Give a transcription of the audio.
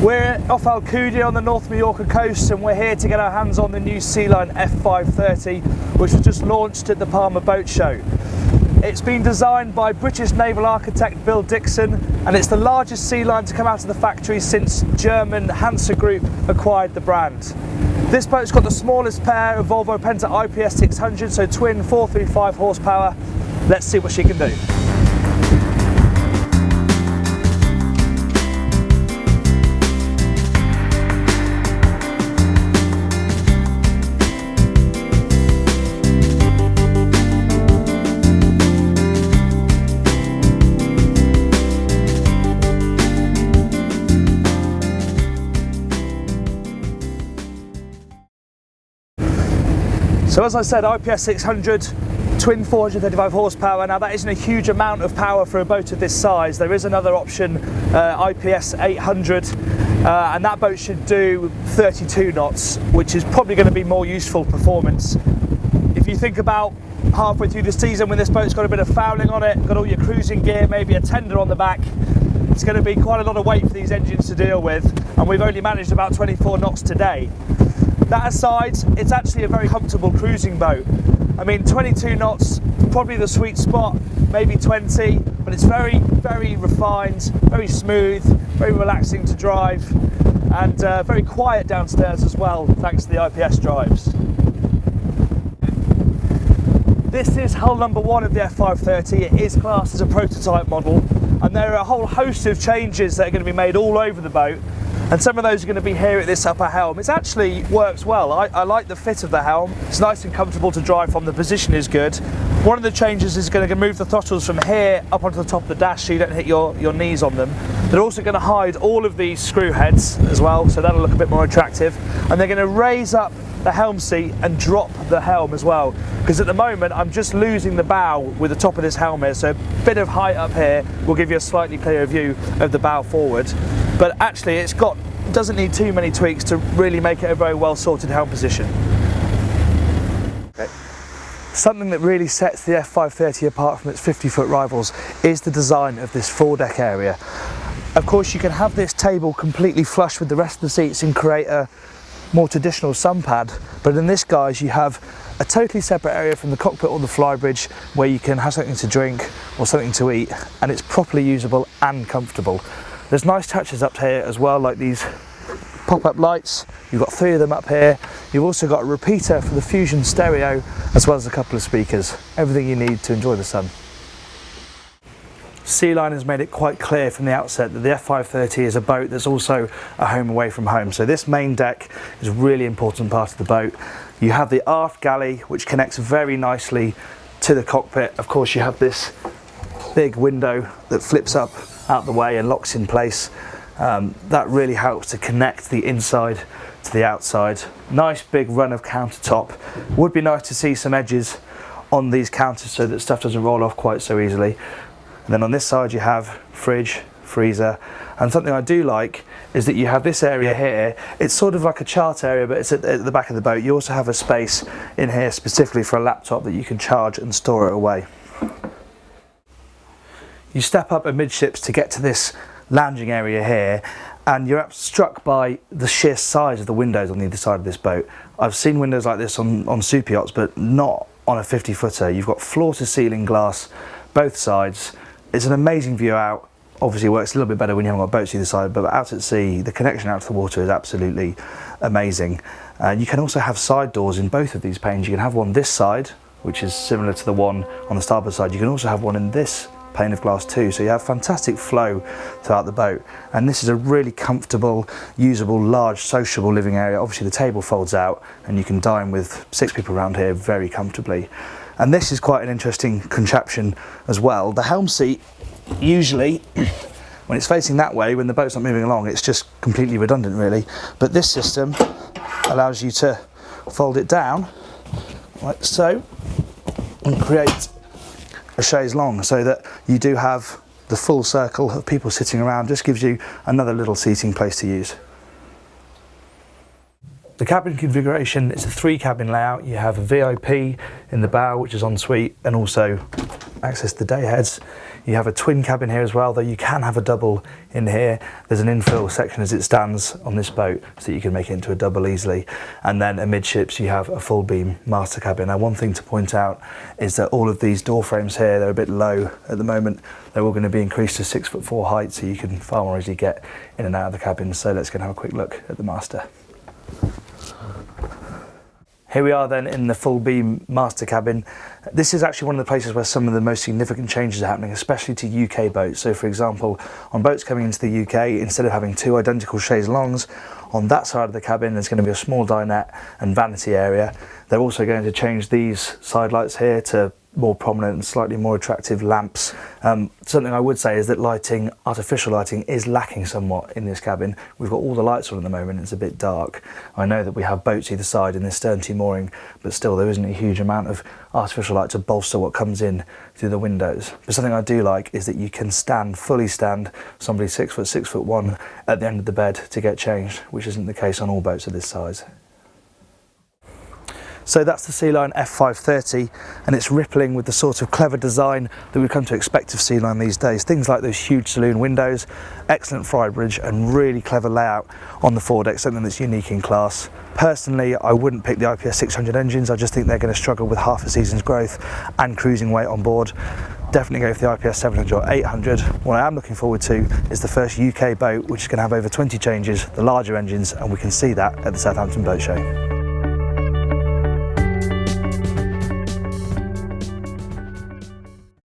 We're off Alcudia on the North Mallorca coast, and we're here to get our hands on the new Sealine F530, which was just launched at the Palma Boat Show. It's been designed by British naval architect Bill Dixon, and it's the largest sea line to come out of the factory since German Hansa Group acquired the brand. This boat's got the smallest pair of Volvo Penta IPS 600, so twin 435 horsepower. Let's see what she can do. So as I said, IPS 600, twin 435 horsepower. Now that isn't a huge amount of power for a boat of this size. There is another option, IPS 800, and that boat should do 32 knots, which is probably going to be more useful performance. If you think about halfway through the season when this boat's got a bit of fouling on it, got all your cruising gear, maybe a tender on the back, it's going to be quite a lot of weight for these engines to deal with, and we've only managed about 24 knots today. That aside, it's actually a very comfortable cruising boat. I mean, 22 knots, probably the sweet spot, maybe 20, but it's very, very refined, very smooth, very relaxing to drive, and very quiet downstairs as well, thanks to the IPS drives. This is hull number one of the F530. It is classed as a prototype model, and there are a whole host of changes that are going to be made all over the boat. And some of those are going to be here at this upper helm. It actually works well. I like the fit of the helm. It's nice and comfortable to drive from. The position is good. One of the changes is going to move the throttles from here up onto the top of the dash so you don't hit your knees on them. They're also going to hide all of these screw heads as well, so that'll look a bit more attractive. And they're going to raise up the helm seat and drop the helm as well, because at the moment I'm just losing the bow with the top of this helm here, so a bit of height up here will give you a slightly clearer view of the bow forward. But actually it doesn't need too many tweaks to really make it a very well sorted helm position. Okay. Something that really sets the F530 apart from its 50-foot rivals is the design of this foredeck area. Of course, you can have this table completely flush with the rest of the seats and create a more traditional sun pad, but in this, guys, you have a totally separate area from the cockpit or the flybridge where you can have something to drink or something to eat, and it's properly usable and comfortable. There's nice touches up here as well, like these pop-up lights. You've got 3 of them up here. You've also got a repeater for the Fusion stereo, as well as a couple of speakers. Everything you need to enjoy the sun. Sealine has made it quite clear from the outset that the F530 is a boat that's also a home away from home. So this main deck is a really important part of the boat. You have the aft galley, which connects very nicely to the cockpit. Of course, you have this big window that flips up out the way and locks in place. That really helps to connect the inside to the outside. Nice big run of countertop. Would be nice to see some edges on these counters so that stuff doesn't roll off quite so easily. And then on this side you have fridge, freezer, and something I do like is that you have this area here. It's sort of like a chart area, but it's at the back of the boat. You also have a space in here specifically for a laptop that you can charge and store it away. You step up amidships to get to this lounging area here, and you're struck by the sheer size of the windows on either side of this boat. I've seen windows like this on super yachts, but not on a 50-footer. You've got floor-to-ceiling glass both sides. It's an amazing view out. Obviously it works a little bit better when you haven't got boats either side, but out at sea, the connection out to the water is absolutely amazing. You can also have side doors in both of these panes. You can have one this side, which is similar to the one on the starboard side. You can also have one in this pane of glass too, so you have fantastic flow throughout the boat. And this is a really comfortable, usable, large, sociable living area. Obviously the table folds out and you can dine with 6 people around here very comfortably. And this is quite an interesting contraption as well. The helm seat, usually when it's facing that way, when the boat's not moving along, it's just completely redundant really. But this system allows you to fold it down like so and create a chaise longue, so that you do have the full circle of people sitting around. Just gives you another little seating place to use. The cabin configuration is a 3-cabin layout. You have a VIP in the bow, which is en suite, and also access the day heads. You have a twin cabin here as well, though you can have a double in here. There's an infill section as it stands on this boat so that you can make it into a double easily. And then amidships you have a full beam master cabin. Now one thing to point out is that all of these door frames here, they're a bit low at the moment. They're all going to be increased to 6'4" height so you can far more easily get in and out of the cabin. So let's go and have a quick look at the master. Here we are then in the full beam master cabin. This is actually one of the places where some of the most significant changes are happening, especially to UK boats. So for example, on boats coming into the UK, instead of having two identical chaise longues, on that side of the cabin there's going to be a small dinette and vanity area. They're also going to change these side lights here to more prominent and slightly more attractive lamps. Something I would say is that lighting, artificial lighting, is lacking somewhat in this cabin. We've got all the lights on at the moment, it's a bit dark. I know that we have boats either side in this stern T mooring, but still there isn't a huge amount of artificial light to bolster what comes in through the windows. But something I do like is that you can fully stand somebody 6 foot, 6'1" at the end of the bed to get changed, which isn't the case on all boats of this size. So that's the Sealine F530, and it's rippling with the sort of clever design that we've come to expect of Sealine these days. Things like those huge saloon windows, excellent fry bridge, and really clever layout on the foredeck, something that's unique in class. Personally, I wouldn't pick the IPS 600 engines. I just think they're going to struggle with half a season's growth and cruising weight on board. Definitely go for the IPS 700 or 800. What I am looking forward to is the first UK boat which is going to have over 20 changes, the larger engines, and we can see that at the Southampton Boat Show.